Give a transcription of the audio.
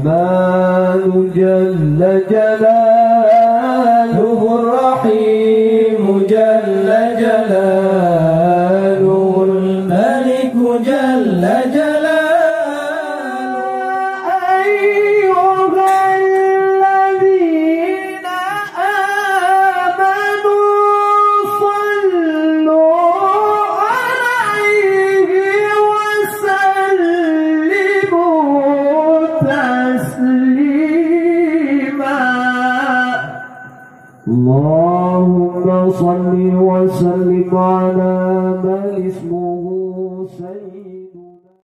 الرحمن جل جلاله الرحيم جل جلاله الملك جل جلاله أيها الذين آمنوا صلوا عليه وسلموا تسليما اللهم صل وسلم على من اسمه سيد